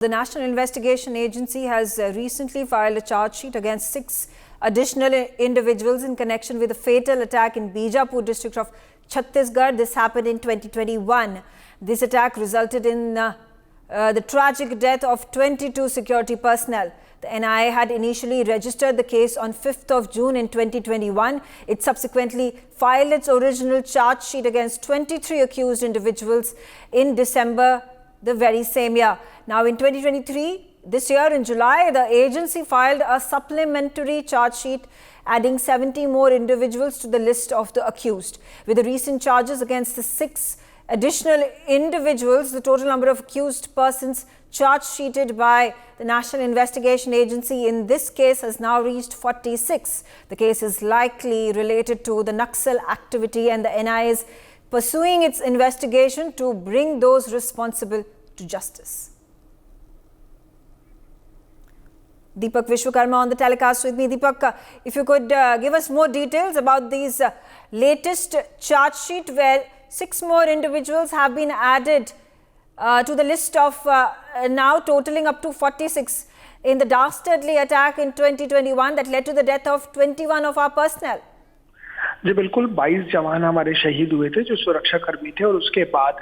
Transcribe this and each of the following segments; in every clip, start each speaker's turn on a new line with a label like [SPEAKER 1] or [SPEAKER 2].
[SPEAKER 1] The National Investigation Agency has recently filed a charge sheet against 6 additional individuals in connection with a fatal attack in Bijapur district of Chhattisgarh. This happened in 2021. This attack resulted in the tragic death of 22 security personnel. The NIA had initially registered the case on 5th of June in 2021. It subsequently filed its original charge sheet against 23 accused individuals in December the very same year. Now in 2023, this year in July, the agency filed a supplementary charge sheet adding 70 more individuals to the list of the accused. With the recent charges against the 6 additional individuals, the total number of accused persons charge sheeted by the National Investigation Agency in this case has now reached 46. The case is likely related to the Naxal activity, and the NIA is pursuing its investigation to bring those responsible to justice. Deepak Vishwakarma on the telecast with me. Deepak, if you could give us more details about these latest charge sheet where 6 more individuals have been added to the list of now totaling up to 46 in the dastardly attack in 2021 that led to the death of 21 of our personnel.
[SPEAKER 2] जी बिल्कुल, 22 जवान हमारे शहीद हुए थे जो सुरक्षा कर्मी थे, और उसके बाद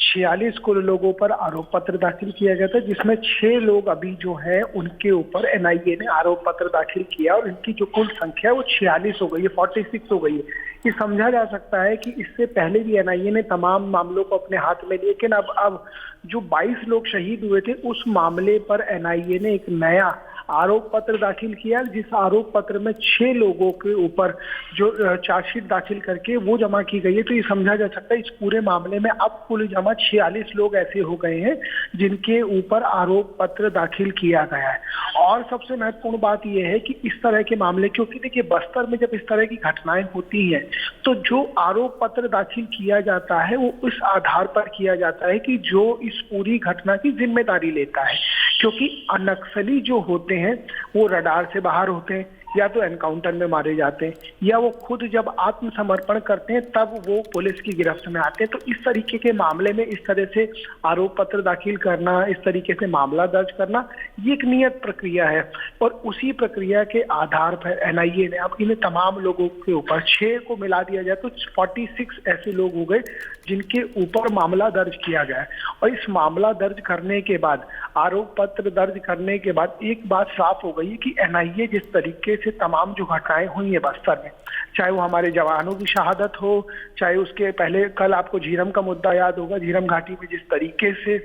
[SPEAKER 2] 46 कुल लोगों पर आरोप पत्र दाखिल किया गया था, जिसमें 6 लोग अभी जो है उनके ऊपर एनआईए ने आरोप पत्र दाखिल किया और इनकी जो कुल संख्या है वो 46 हो गई है, 46 हो गई है। ये समझा जा सकता है कि इससे पहले भी एनआईए ने तमाम मामलों को अपने हाथ में लिया, लेकिन अब जो 22 लोग शहीद हुए थे उस मामले पर एनआईए ने एक नया आरोप पत्र दाखिल किया, जिस आरोप पत्र में 6 लोगों के ऊपर जो चार्जशीट दाखिल करके वो जमा की गई है। तो ये समझा जा सकता है इस पूरे मामले में अब कुल जमा 46 लोग ऐसे हो गए हैं जिनके ऊपर आरोप पत्र दाखिल किया गया है। और सबसे महत्वपूर्ण बात यह है कि इस तरह के मामले, क्योंकि देखिए बस्तर में जब इस तरह की घटनाएं होती हैं तो जो आरोप पत्र दाखिल किया जाता है वो इस आधार पर किया जाता है कि जो इस पूरी घटना की जिम्मेदारी लेता है, क्योंकि नक्सली जो होते हैं वो रडार से बाहर होते हैं, या तो एनकाउंटर में मारे जाते हैं, या वो खुद जब आत्मसमर्पण करते हैं तब वो पुलिस की गिरफ्त में आते हैं। तो इस तरीके के मामले में इस तरह से आरोप पत्र दाखिल करना, इस तरीके से मामला दर्ज करना, ये एक नियत प्रक्रिया है। और उसी प्रक्रिया के आधार पर एनआईए ने अब इन तमाम लोगों के ऊपर 6 को मिला दिया जाए तो 46 ऐसे लोग हो गए जिनके ऊपर मामला दर्ज किया गया है। और इस मामला दर्ज करने के बाद, आरोप पत्र दर्ज करने के बाद एक बात साफ हो गई है कि एनआईए जिस तरीके से तमाम जो घटनाएं हुई है बस्तर में, चाहे वो हमारे जवानों की शहादत हो, चाहे उसके पहले कल आपको झीरम का मुद्दा याद होगा, झीरम घाटी में जिस तरीके से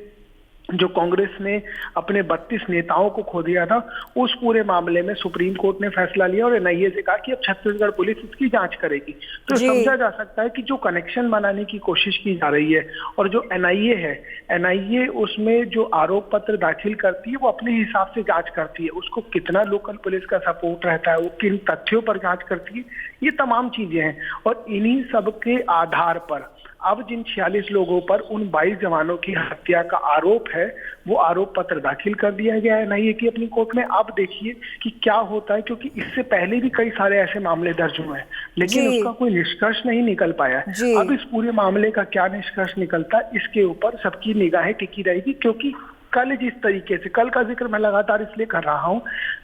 [SPEAKER 2] जो कांग्रेस ने अपने 32 नेताओं को खो दिया था, उस पूरे मामले में सुप्रीम कोर्ट ने फैसला लिया और एनआईए से कहा कि अब छत्तीसगढ़ पुलिस इसकी जांच करेगी। तो समझा जा सकता है कि जो कनेक्शन बनाने की कोशिश की जा रही है और जो एनआईए है, एनआईए उसमें जो आरोप पत्र दाखिल करती है वो अपने हिसाब से जांच करती है, उसको कितना लोकल पुलिस का सपोर्ट रहता है, वो किन तथ्यों पर जांच करती है, ये तमाम चीजें हैं। और इन्हीं सब के आधार पर अब जिन 46 लोगों पर उन 22 जवानों की हत्या का आरोप है, वो आरोप पत्र दाखिल कर दिया गया है एनआईए की अपनी कोर्ट में। अब देखिए कि क्या होता है, क्योंकि इससे पहले भी कई सारे ऐसे मामले दर्ज हुए हैं लेकिन उसका कोई निष्कर्ष नहीं निकल पाया है। अब इस पूरे मामले का क्या निष्कर्ष निकलता है, इसके ऊपर सबकी निगाहें टिकी रहेगी। क्योंकि कल जिस तरीके से, कल का जिक्र मैं लगातार इसलिए कर रहा हूं,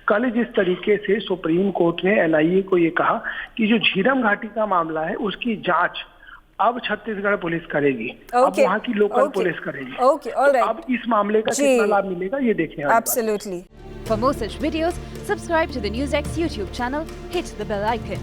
[SPEAKER 2] कल जिस तरीके से सुप्रीम कोर्ट ने एनआईए को ये कहा कि जो झीरम घाटी का मामला है उसकी जांच अब छत्तीसगढ़ पुलिस करेगी, अब वहाँ की लोकल पुलिस करेगी। तो अब इस मामले का कितना लाभ मिलेगा ये देखें।
[SPEAKER 1] Absolutely.
[SPEAKER 3] For more such videos, subscribe to the NewsX YouTube channel, hit the bell icon.